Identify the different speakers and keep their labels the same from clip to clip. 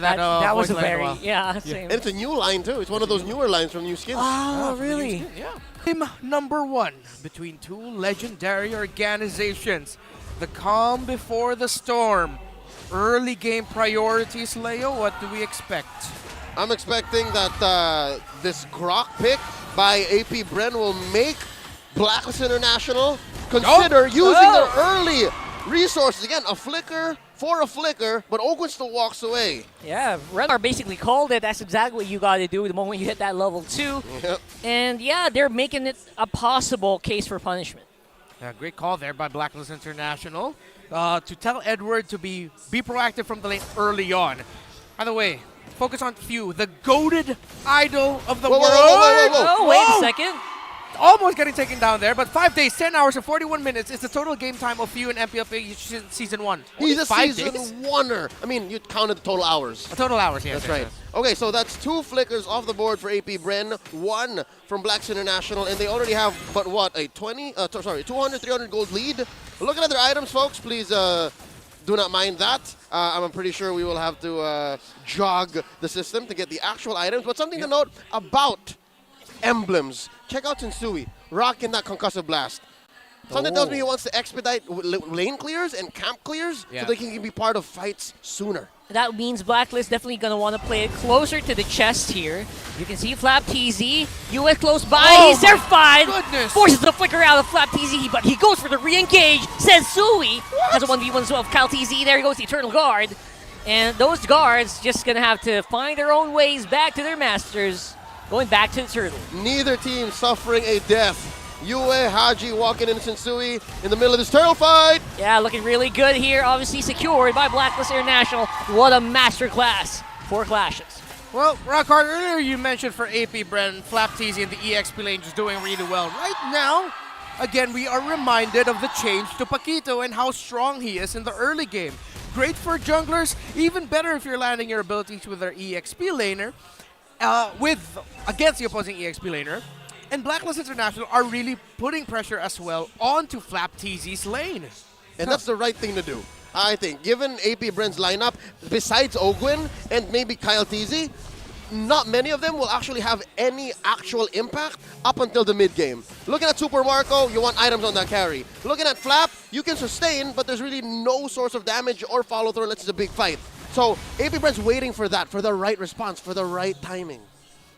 Speaker 1: That was a
Speaker 2: voice line in
Speaker 1: very,
Speaker 2: while.
Speaker 1: yeah, same.
Speaker 3: And it's a new line too. It's one of those newer lines from new skins.
Speaker 1: Oh, really?
Speaker 2: Yeah. Game number 1 between two legendary organizations. The calm before the storm. Early game priorities, Leo. What do we expect?
Speaker 3: I'm expecting that this Grok pick by AP Bren will make Blacklist International consider using their early resources. Again, a flicker for a flicker, but Ogwen still walks away.
Speaker 1: Yeah, Rennar basically called it. That's exactly what you got to do the moment you hit that level 2.
Speaker 3: Yep.
Speaker 1: And yeah, they're making it a possible case for punishment.
Speaker 2: Yeah, great call there by Blacklist International to tell Edward to be proactive from the lane early on. By the way, focus on Few, the goated idol of the world.
Speaker 1: Oh, wait a second.
Speaker 2: Almost getting taken down there, but 5 days, 10 hours, and 41 minutes is the total game time of Few in MPLP Season 1.
Speaker 3: He's a
Speaker 2: 5
Speaker 3: season
Speaker 2: days?
Speaker 3: oneer. I mean, you counted the total hours.
Speaker 2: Total hours, yes.
Speaker 3: That's right. Okay, so that's 2 flickers off the board for AP Bren, 1 from Blacks International, and they already have, but what, a 200, 300 gold lead. Looking at their items, folks, please do not mind that. I'm pretty sure we will have to jog the system to get the actual items, but something to note about emblems. Check out Sensui, rocking that concussive blast. Something tells me he wants to expedite lane clears and camp clears so they can be part of fights sooner.
Speaker 1: That means Blacklist definitely going to want to play it closer to the chest here. You can see Flap TZ. US close by. He's there fine.
Speaker 2: Goodness.
Speaker 1: Forces the flicker out of Flap TZ, but he goes for the re-engage. Sensui has a 1v1 as well of Cal TZ. There he goes, the Eternal Guard. And those guards just going to have to find their own ways back to their masters. Going back to the turtle.
Speaker 3: Neither team suffering a death. Yue, Haji walking in Sensui in the middle of this turtle fight.
Speaker 1: Yeah, looking really good here. Obviously secured by Blacklist International. What a masterclass. 4 clashes.
Speaker 2: Well, Rockhard, earlier you mentioned for AP Bren, Flap TZ and the EXP lane just doing really well. Right now, again, we are reminded of the change to Paquito and how strong he is in the early game. Great for junglers, even better if you're landing your abilities with their EXP laner. Against the opposing EXP laner. And Blacklist International are really putting pressure as well onto Flap TZ's lane.
Speaker 3: And that's the right thing to do, I think. Given AP Bren's lineup, besides Ogwen and maybe Kyle TZ, not many of them will actually have any actual impact up until the mid-game. Looking at Super Marco, you want items on that carry. Looking at Flap, you can sustain, but there's really no source of damage or follow-through unless it's a big fight. So AP Bren's waiting for that, for the right response, for the right timing.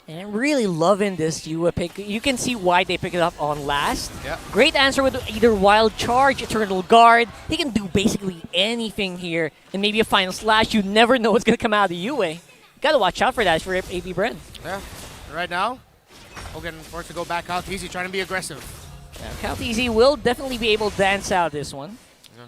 Speaker 1: And I'm really loving this Yue pick. You can see why they pick it up on last.
Speaker 2: Yeah.
Speaker 1: Great answer with either Wild Charge, Eternal Guard. He can do basically anything here. And maybe a Final Slash. You never know what's going to come out of the Yue. Gotta watch out for that for AP Bren.
Speaker 2: Yeah. Right now, Hogan forced to go back out. Easy trying to be aggressive.
Speaker 1: Yeah, Cal TZ will definitely be able to dance out this one.
Speaker 3: Yeah.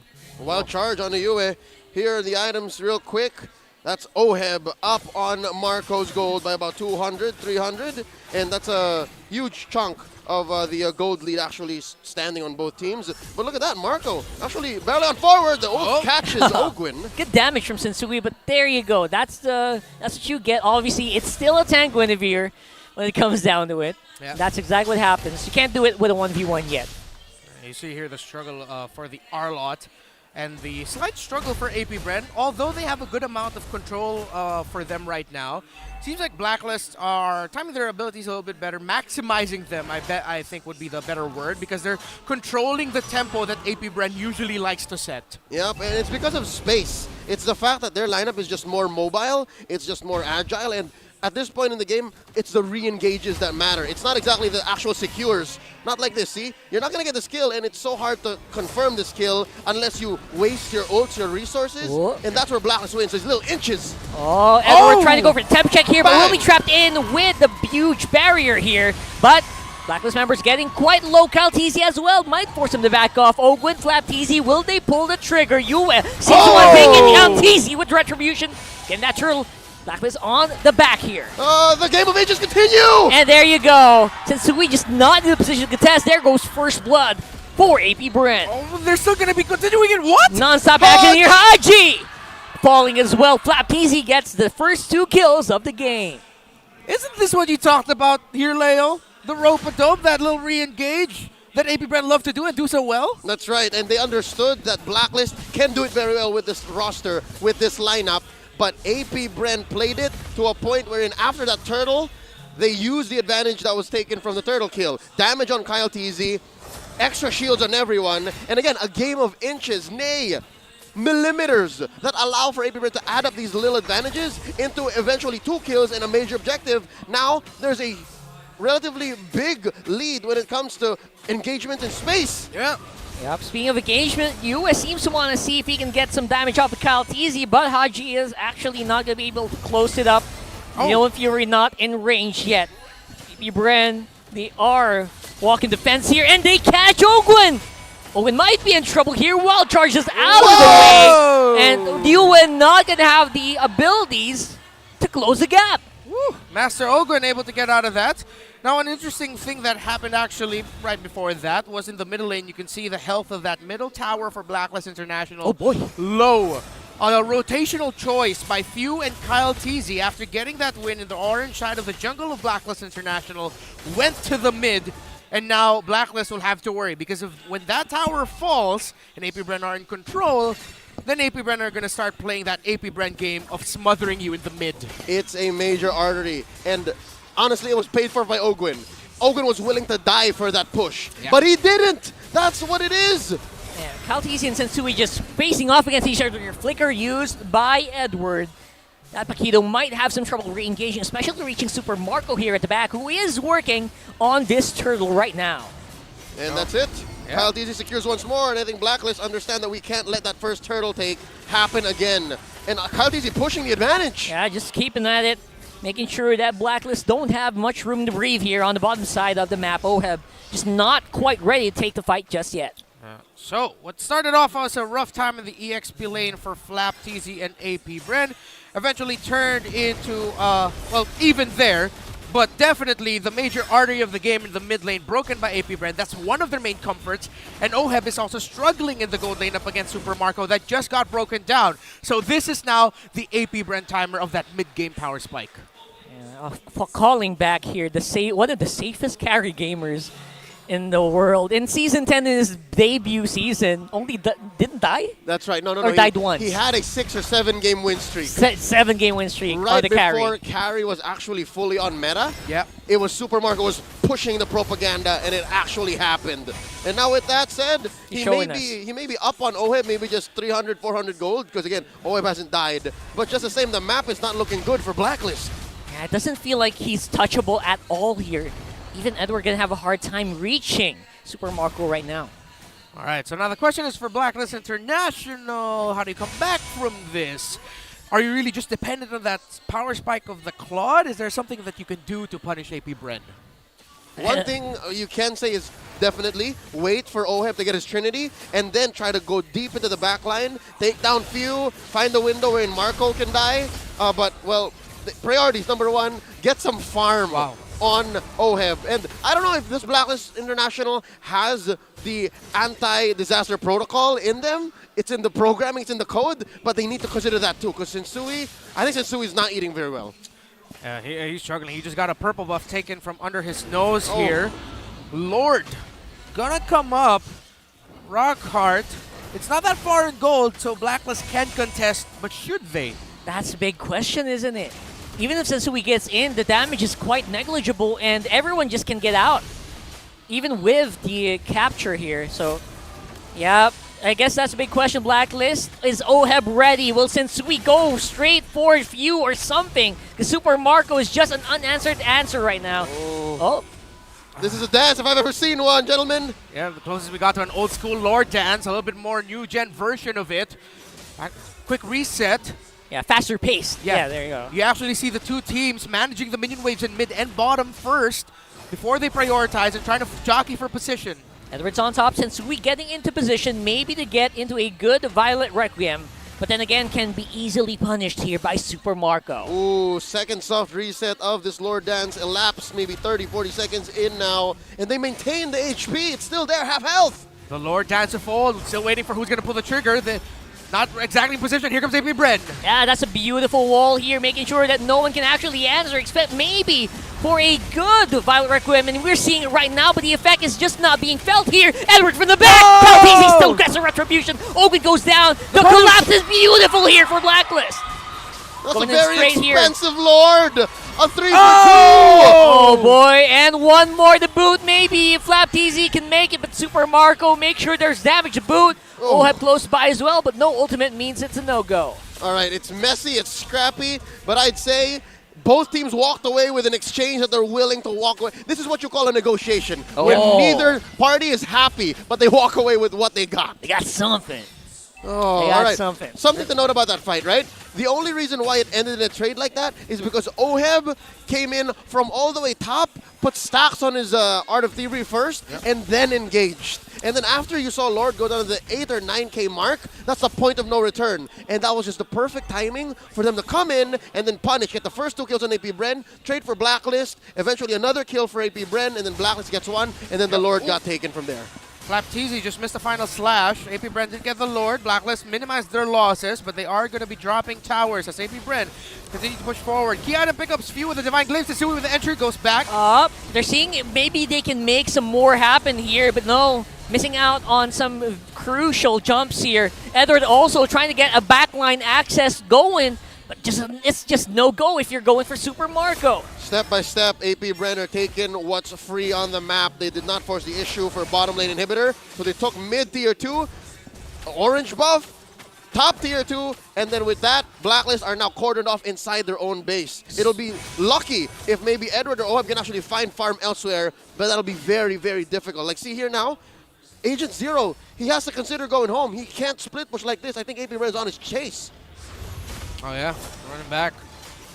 Speaker 3: Wild Charge on the Yue. Here are the items real quick. That's Oheb up on Marco's gold by about 200, 300. And that's a huge chunk of the gold lead actually standing on both teams. But look at that, Marco actually barely on forward. The ult catches Ogwen.
Speaker 1: Good damage from Sensui, but there you go. That's what you get. Obviously, it's still a tank Guinevere when it comes down to it.
Speaker 2: Yeah.
Speaker 1: That's exactly what happens. You can't do it with a 1v1 yet.
Speaker 2: You see here the struggle for the Arlot. And the slight struggle for AP Bren, although they have a good amount of control for them right now. Seems like Blacklist are timing their abilities a little bit better, maximizing them, I think would be the better word, because they're controlling the tempo that AP Bren usually likes to set.
Speaker 3: Yep, and it's because of space. It's the fact that their lineup is just more mobile, it's just more agile, and at this point in the game, it's the re-engages that matter. It's not exactly the actual secures. Not like this, see? You're not going to get the skill, and it's so hard to confirm the skill unless you waste your ults, your resources, and that's where Blacklist wins. There's little inches.
Speaker 1: Oh, Edward trying to go for the temp check here, but will be trapped in with the huge barrier here. But Blacklist members getting quite low. Cal TZ as well might force him to back off. Ogwen, Flap TZ, will they pull the trigger? Yue, 6-1 making Cal TZ with retribution. Getting that turtle. Blacklist on the back here.
Speaker 3: The game of ages continue!
Speaker 1: And there you go. Sensui just not in the position to contest. There goes first blood for AP Bren.
Speaker 2: Oh, they're still going to be continuing it. What?
Speaker 1: Non-stop action here. Haji falling as well. Flap TZ gets the first 2 kills of the game.
Speaker 2: Isn't this what you talked about here, Leo? The rope-a-dope, that little re-engage that AP Bren love to do and do so well?
Speaker 3: That's right, and they understood that Blacklist can do it very well with this roster, with this lineup. but AP Bren played it to a point wherein after that turtle, they used the advantage that was taken from the turtle kill. Damage on Kyle TZ, extra shields on everyone, and again, a game of inches, nay, millimeters that allow for AP Bren to add up these little advantages into eventually 2 kills and a major objective. Now, there's a relatively big lead when it comes to engagement in space.
Speaker 2: Yeah.
Speaker 1: Yep, speaking of engagement, US seems to want to see if he can get some damage off of Kyle TZ, but Haji is actually not going to be able to close it up. Neil and Fury not in range yet. AP Bren, they are walking defense here, and they catch Ogwin! Owen might be in trouble here. Wild charges out of the way. And Ewan not going to have the abilities to close the gap.
Speaker 2: Woo. Master Ogwin able to get out of that. Now, an interesting thing that happened actually right before that was in the middle lane. You can see the health of that middle tower for Blacklist International.
Speaker 1: Oh boy.
Speaker 2: Low. On a rotational choice by Few and Kyle TZ after getting that win in the orange side of the jungle of Blacklist International, went to the mid. And now Blacklist will have to worry because when that tower falls and AP Bren are in control, then AP Bren are going to start playing that AP Bren game of smothering you in the mid.
Speaker 3: It's a major artery, and honestly, it was paid for by Ogwin. Ogwin was willing to die for that push, but he didn't. That's what it is.
Speaker 1: Yeah, Kyle TZ and Sensui just facing off against each other. Flicker used by Edward. That Paquito might have some trouble re-engaging, especially reaching Super Marco here at the back, who is working on this turtle right now.
Speaker 3: And that's it. Kyle TZ secures once more, and I think Blacklist understand that we can't let that first turtle take happen again. And Kyle TZ pushing the advantage.
Speaker 1: Yeah, just keeping at it, making sure that Blacklist don't have much room to breathe here on the bottom side of the map. Oheb just not quite ready to take the fight just yet.
Speaker 2: So, what started off as a rough time in the EXP lane for Flap, TZ, and AP Bren eventually turned into, well, even there, but definitely the major artery of the game in the mid lane broken by AP Bren. That's one of their main comforts, and Oheb is also struggling in the gold lane up against Super Marco that just got broken down. So this is now the AP Bren timer of that mid-game power spike.
Speaker 1: Yeah, for calling back here, one of the safest carry gamers in the world. In Season 10, in his debut season, only didn't die?
Speaker 3: That's right. No.
Speaker 1: Or died once.
Speaker 3: He had a 6 or 7 game win streak.
Speaker 1: 7 game win streak
Speaker 3: Right
Speaker 1: on the carry.
Speaker 3: before carry was actually fully on meta.
Speaker 2: Yeah.
Speaker 3: It was Super Marco was pushing the propaganda, and it actually happened. And now with that said, he may be up on Oheb, maybe just 300, 400 gold, because again, Oheb hasn't died. But just the same, the map is not looking good for Blacklist.
Speaker 1: Yeah, it doesn't feel like he's touchable at all here. Even Edward gonna have a hard time reaching Super Marco right now.
Speaker 2: All right, so now the question is for Blacklist International. How do you come back from this? Are you really just dependent on that power spike of the Claude? Is there something that you can do to punish AP Bren?
Speaker 3: One thing you can say is definitely wait for Oheb to get his Trinity and then try to go deep into the back line, take down Few, find a window wherein Marco can die. But, well, the priorities, number 1, get some farm.
Speaker 2: Wow.
Speaker 3: On Oheb. And I don't know if this Blacklist International has the anti-disaster protocol in them. It's in the programming, it's in the code, but they need to consider that too, because I think Sensui's not eating very well.
Speaker 2: He's struggling. He just got a purple buff taken from under his nose here. Lord, gonna come up. Rockhart. It's not that far in gold, so Blacklist can contest, but should they?
Speaker 1: That's a big question, isn't it? Even if Sensui gets in, the damage is quite negligible, and everyone just can get out, even with the capture here. So, yeah, I guess that's a big question. Blacklist, is Oheb ready? Will Sensui go straight for Few or something? Because Super Marco is just an unanswered answer right now. Oh.
Speaker 3: This is a dance if I've ever seen one, gentlemen.
Speaker 2: Yeah, the closest we got to an old school Lord dance, a little bit more new gen version of it. Quick reset.
Speaker 1: Yeah, faster pace. Yeah, there you go.
Speaker 2: You actually see the two teams managing the minion waves in mid and bottom first before they prioritize and trying to jockey for position.
Speaker 1: Edward's on top, Sensui getting into position, maybe to get into a good Violet Requiem, but then again can be easily punished here by Super Marco.
Speaker 3: Ooh, second soft reset of this Lord Dance elapsed maybe 30, 40 seconds in now, and they maintain the HP. It's still there, half health.
Speaker 2: The Lord Dance of Fold, still waiting for who's going to pull the trigger. Not exactly in position. Here comes AP Bren.
Speaker 1: Yeah, that's a beautiful wall here, making sure that no one can actually answer, except maybe for a good Violet Requiem. And we're seeing it right now, but the effect is just not being felt here. Edward from the back. Palpatine still gets a retribution. Ogun goes down. The collapse is beautiful here for Blacklist.
Speaker 3: That's
Speaker 1: Going
Speaker 3: a
Speaker 1: in
Speaker 3: very
Speaker 1: straight here.
Speaker 3: expensive Lord. A 3 for 2.
Speaker 1: Oh boy, and one more to boot maybe. If FlapTZ can make it, but Super Marco, make sure there's damage to boot.
Speaker 3: Oh.
Speaker 1: Oheb close by as well, but no ultimate means it's a no-go.
Speaker 3: All right, it's messy, it's scrappy, but I'd say both teams walked away with an exchange that they're willing to walk away. This is what you call a negotiation, where
Speaker 1: Oh.
Speaker 3: neither party is happy, but they walk away with what they got.
Speaker 1: They got something.
Speaker 3: Oh,
Speaker 1: They got
Speaker 3: all right.
Speaker 1: something.
Speaker 3: Something to note about that fight, right? The only reason why it ended in a trade like that is because Oheb came in from all the way top, put stacks on his Art of Thievery first, and then engaged. And then after you saw Lord go down to the 8 or 9K mark, that's the point of no return. And that was just the perfect timing for them to come in and then punish, get the first 2 kills on AP Bren, trade for Blacklist, eventually another kill for AP Bren, and then Blacklist gets 1, and then the Lord got taken from there.
Speaker 2: FlapTZ just missed the final slash. AP Bren did get the Lord. Blacklist minimized their losses, but they are going to be dropping towers as AP Bren continue to push forward. Key item pickups, few with the Divine Glimpse. Tsui with the entry goes back.
Speaker 1: They're seeing maybe they can make some more happen here, but no. Missing out on some crucial jumps here. Edward also trying to get a backline access going, but it's just no go if you're going for Super Marco.
Speaker 3: Step by step, AP Bren are taking what's free on the map. They did not force the issue for bottom lane inhibitor, so they took mid tier 2, orange buff, top tier 2, and then with that, Blacklist are now cordoned off inside their own base. It'll be lucky if maybe Edward or Oheb can actually find farm elsewhere, but that'll be very, very difficult. Like, see here now, Agent Zero, he has to consider going home. He can't split push like this. I think AP Bren is on his chase.
Speaker 2: Oh yeah, running back.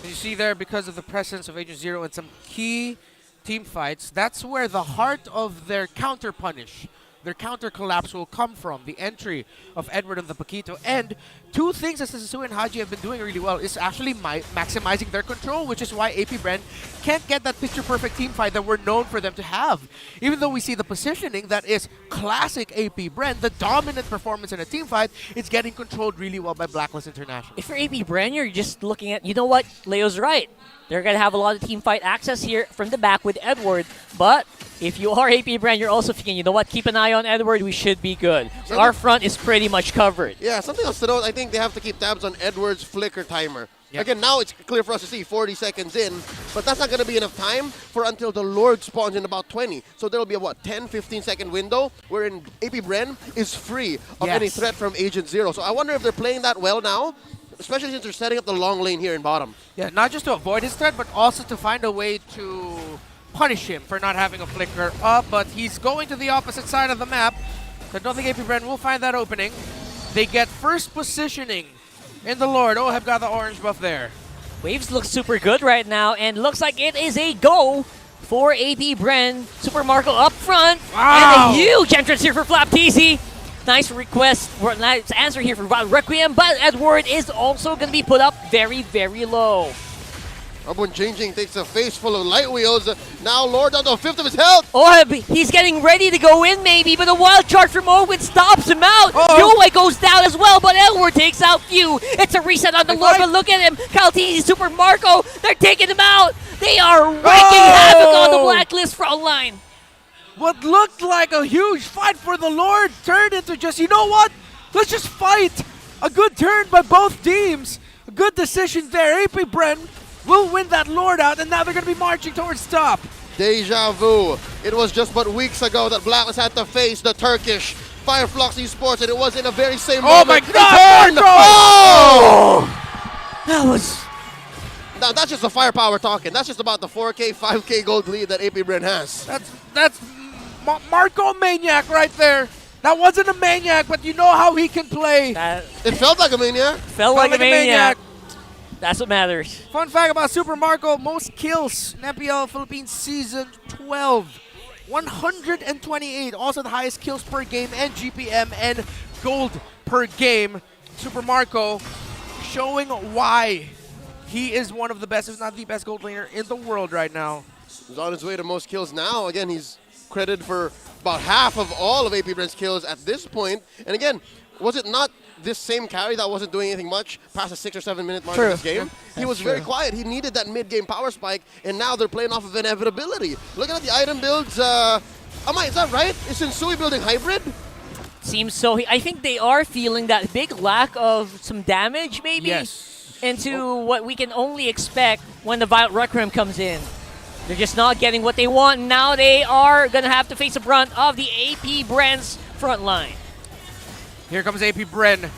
Speaker 2: And you see there, because of the presence of Agent Zero in some key team fights, that's where the heart of their counter punish, their counter collapse will come from. The entry of Edward and the Paquito. And two things that Tsui and Haji have been doing really well is actually maximizing their control, which is why AP Bren can't get that picture-perfect team fight that we're known for them to have. Even though we see the positioning that is classic AP Bren, the dominant performance in a team fight, it's getting controlled really well by Blacklist International.
Speaker 1: If you're AP Bren, you're just looking at, you know what, Leo's right. They're going to have a lot of team fight access here from the back with Edward, but if you are AP Bren, you're also thinking, you know what, keep an eye on Edward, we should be good. So our front is pretty much covered.
Speaker 3: Yeah, something else to note, I think they have to keep tabs on Edward's flicker timer.
Speaker 2: Yep.
Speaker 3: Again, now it's clear for us to see 40 seconds in, but that's not going to be enough time for until the Lord spawns in about 20. So there'll be a, 10, 15-second window wherein AP Bren is free of any threat from Agent Zero. So I wonder if they're playing that well now, especially since they're setting up the long lane here in bottom.
Speaker 2: Yeah, not just to avoid his threat, but also to find a way to punish him for not having a flicker up, but he's going to the opposite side of the map. I don't think AP Bren will find that opening. They get first positioning in the Lord. Oh, have got the orange buff there.
Speaker 1: Waves look super good right now, and looks like it is a go for AP Bren. Super Marco up front,
Speaker 2: Wow.
Speaker 1: and a huge entrance here for FlapTZ. Nice request, nice answer here for Requiem, but Edward is also going to be put up very, very low.
Speaker 3: Abun Changing takes a face full of light wheels. Now Lord down to a fifth of his health.
Speaker 1: Oheb, he's getting ready to go in maybe, but a wild charge from Owen stops him out. Yoei goes down as well, but Edward takes out Few. It's a reset on the Lord, but look at him. Kaltizi, Super Marco, they're taking him out. They are wreaking havoc on the Blacklist front line.
Speaker 2: What looked like a huge fight for the Lord turned into just, you know what? Let's just fight. A good turn by both teams. A good decision there. AP Bren will win that Lord out, and now they're going to be marching towards top.
Speaker 3: Deja vu. It was just but weeks ago that Blacklist had to face the Turkish Fireflux Esports, and it was in the very same moment.
Speaker 2: My
Speaker 3: They
Speaker 2: God,
Speaker 3: turned.
Speaker 2: Marco!
Speaker 3: Oh!
Speaker 1: That was...
Speaker 3: Now, that's just the firepower talking. That's just about the 4K, 5K gold lead that AP Bren has.
Speaker 2: That's Marco Maniac right there. That wasn't a maniac, but you know how he can play.
Speaker 3: It felt like a maniac.
Speaker 1: Felt like a maniac. That's what matters.
Speaker 2: Fun fact about Super Marco, most kills in MPL Philippines Season 12. 128. Also the highest kills per game and GPM and gold per game. Super Marco showing why he is one of the best, if not the best gold laner in the world right now.
Speaker 3: He's on his way to most kills now. Again, he's credited for about half of all of AP Bren's kills at this point. And again, was it not this same carry that wasn't doing anything much past the 6 or 7 minute mark of this game? He was very quiet. He needed that mid-game power spike, and now they're playing off of inevitability. Looking at the item builds, Amai, is that right? Is Sensui building hybrid?
Speaker 1: Seems so. I think they are feeling that big lack of some damage, maybe.
Speaker 2: Yes.
Speaker 1: into what we can only expect when the Violet Requiem comes in. They're just not getting what they want. Now they are going to have to face the brunt of the AP Bren's front line.
Speaker 2: Here comes AP Bren.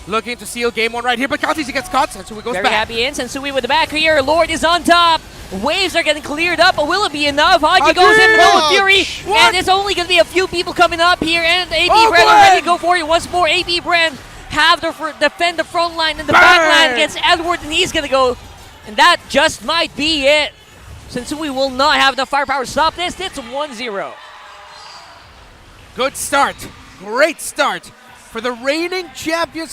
Speaker 2: Looking to seal game 1 right here, but Kaltisi gets caught. Sensui goes
Speaker 1: Very
Speaker 2: back.
Speaker 1: happy in. Sensui with the back here. Lord is on top. Waves are getting cleared up, but will it be enough? Haji goes in the middle with Fury, and it's only going to be a few people coming up here, and AP Bren are ready to go for it once more. AP Bren have to defend the front line and the back line against Edward, and he's going to go, and that just might be it. Sensui will not have enough firepower to stop this. It's 1-0.
Speaker 2: Good start. Great start for the reigning champions.